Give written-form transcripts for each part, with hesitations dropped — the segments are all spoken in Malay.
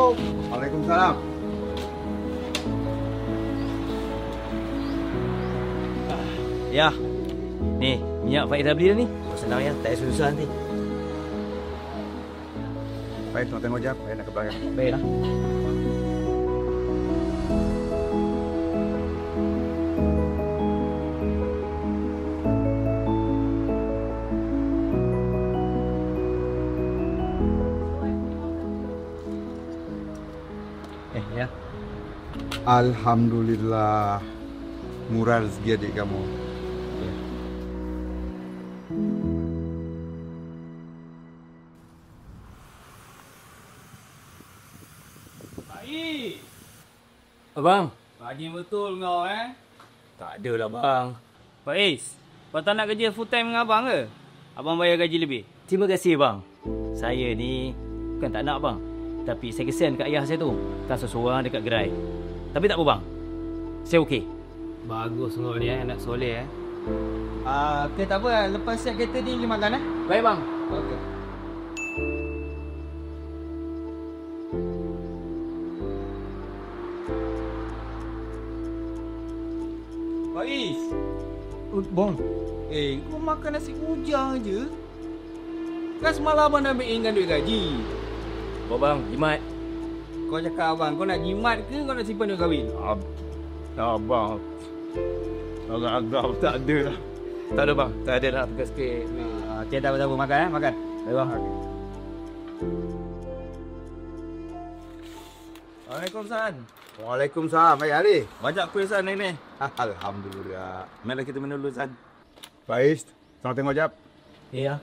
Assalamualaikum. Waalaikumsalam. Ya. Ni, minyak Faiz dah beli dah ni. Senang ya, tak payah susah nanti. Baik, tuan tengok jap. Saya nak ke belakang. Baiklah. Ya. Alhamdulillah. Murah rezeki adik kamu. Baik. Abang. Rajin betul kau Tak adalah bang. Faiz, kau tak nak kerja full time dengan abang ke? Abang bayar gaji lebih. Terima kasih bang. Saya ni bukan tak nak bang. Tapi saya kesian kat ayah saya tu. Kan seseorang dekat gerai. Tapi tak apa bang. Saya okey. Bagus kau ni anak soleh Okey, tak apa. Lepas siap kereta ni pergi makan Baik bang. Okey. Faiz. Bang. Kau makan nasi bujang je. Kan semalam abang dah ambil duit gaji. Bawa bang, jimat. Kau cakap abang, kau nak jimat ke kau nak simpan duit kahwin? Abang. Agak-agak tak ada lah. Tak ada bang, tak ada lah. Pegang sikit. Okey, tak apa-apa. Makan makan. Baik bang. Waalaikumsalam. Waalaikumsalam. Baik, Ali. Banyak kuih San ni. Alhamdulillah. Mari kita minum dulu San. Faiz, tuan tengok jap. Ya.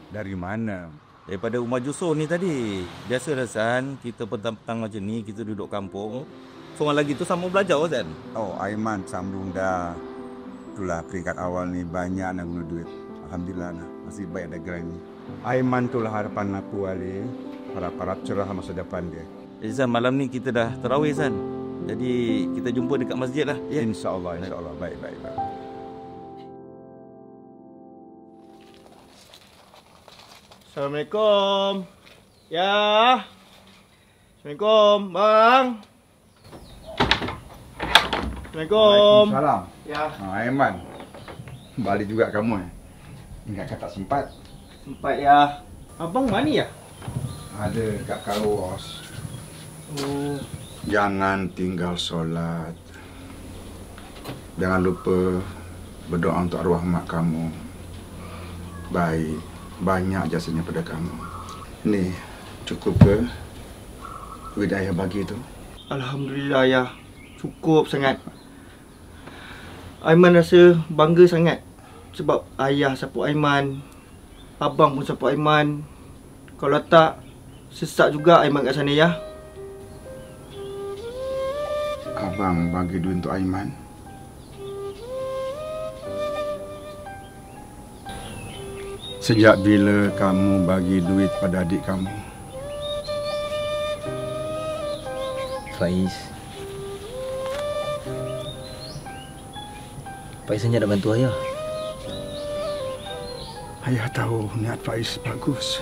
Dari mana? Daripada rumah Jusun ni tadi. Biasalah San, kita petang-petang macam ni, kita duduk kampung. Seorang lagi tu sama belajar San. Oh, Aiman Samrunda. Itulah peringkat awal ni banyak nak guna duit. Alhamdulillah nah. Masih baik ada gerai ni. Aiman itulah harapan aku, Ali. Harap-harap cerah masa depan dia. San, malam ni kita dah tarawih San. Jadi kita jumpa dekat masjid lah. Ya. InsyaAllah, insyaAllah. Baik. Assalamualaikum. Ya. Assalamualaikum, bang. Assalamualaikum. Waalaikumsalam. Ya. Aiman. Balik juga kamu Ingat kata sempat. Sempat ya. Abang mana ya? Ada kat Karos. Oh. Jangan tinggal solat. Jangan lupa berdoa untuk arwah mak kamu. Baik, banyak jasanya pada kamu. Ni, cukup ke duit ayah bagi tu? Alhamdulillah ya. Cukup sangat. Aiman rasa bangga sangat sebab ayah support Aiman, abang pun support Aiman. Kalau tak, sesak juga Aiman kat sana ya. Abang bagi duit untuk Aiman. Sejak bila kamu bagi duit pada adik kamu? Faiz. Faiz hanya nak bantu ayah. Ayah tahu niat Faiz bagus.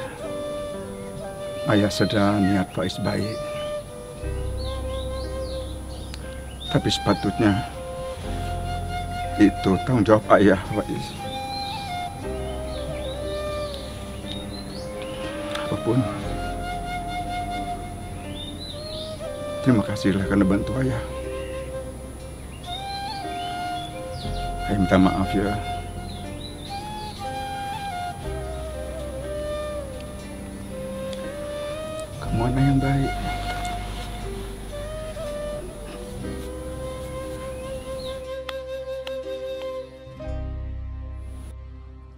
Ayah sedar niat Faiz baik. Tapi sepatutnya itu tanggungjawab ayah, Faiz. Apapun, terima kasihlah kerana bantu ayah. Saya minta maaf ya. Kamu anak yang baik.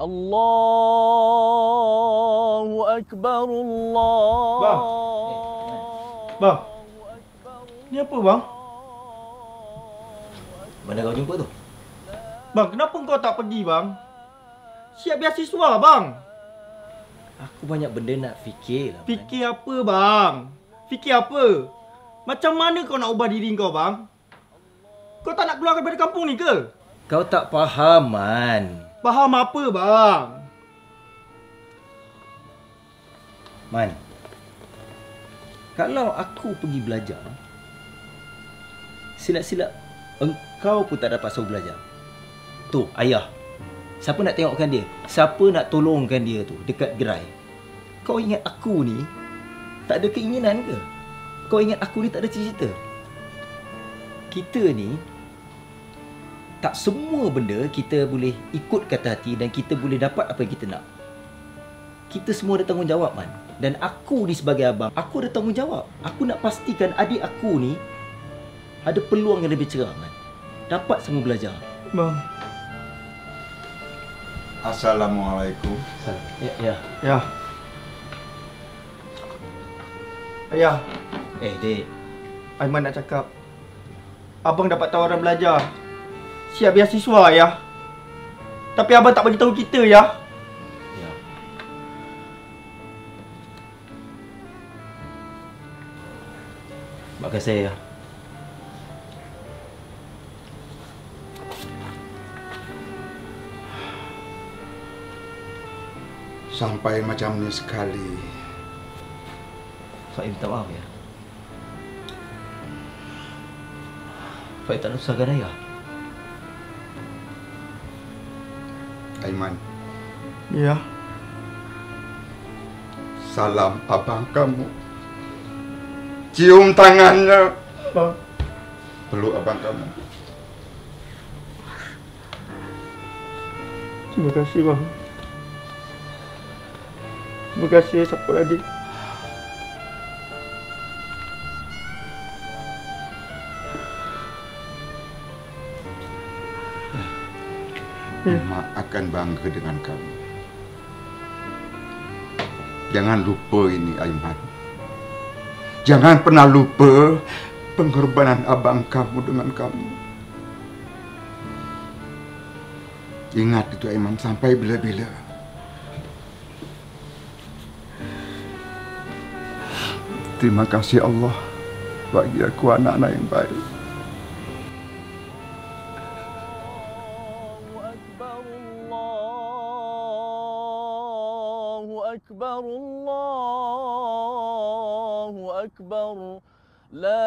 Allahu Akbar, Allah. Bang. Ni apa bang? Mana kau jumpa tu? Bang, kenapa kau tak pergi bang? Siap beasiswa bang. Aku banyak benda nak fikir lah. Fikir apa bang? Fikir apa? Macam mana kau nak ubah diri kau bang? Kau tak nak keluar daripada kampung ni ke? Kau tak faham, Man. Faham apa bang? Man, Kalau aku pergi belajar, silap-silap engkau pun tak dapat suruh belajar. Tu, ayah. Siapa nak tengokkan dia? Siapa nak tolongkan dia tu dekat gerai? Kau ingat aku ni tak ada keinginan ke? Kau ingat aku ni tak ada cita-cita? Kita ni tak semua benda kita boleh ikut kata hati dan kita boleh dapat apa yang kita nak. Kita semua ada tanggungjawab, Man. Dan aku ni sebagai abang, aku ada tanggungjawab. Aku nak pastikan adik aku ni ada peluang yang lebih cerah, Man. Dapat semua belajar. Bang. Assalamualaikum. Ya. Ya. Ayah, Dek. Aiman nak cakap. Abang dapat tawaran belajar. Siap beasiswa, ya. Tapi abang tak bagi tahu kita, ya. Ya. Mak kasih, ya. Sampai macam ni sekali. Faik minta maaf, ya. Faik tak nak susahkan ayah. Aiman, Ya. salam abang kamu. Cium tangannya. Bang. Peluk abang kamu. Terima kasih, bang. Terima kasih, Sapul adik. Mak akan bangga dengan kamu. Jangan lupa ini, Aiman. Jangan pernah lupa pengorbanan abang kamu dengan kamu. Ingat itu, Aiman, sampai bila-bila. Terima kasih Allah bagi aku anak-anak yang baik. Allahu Akbar, la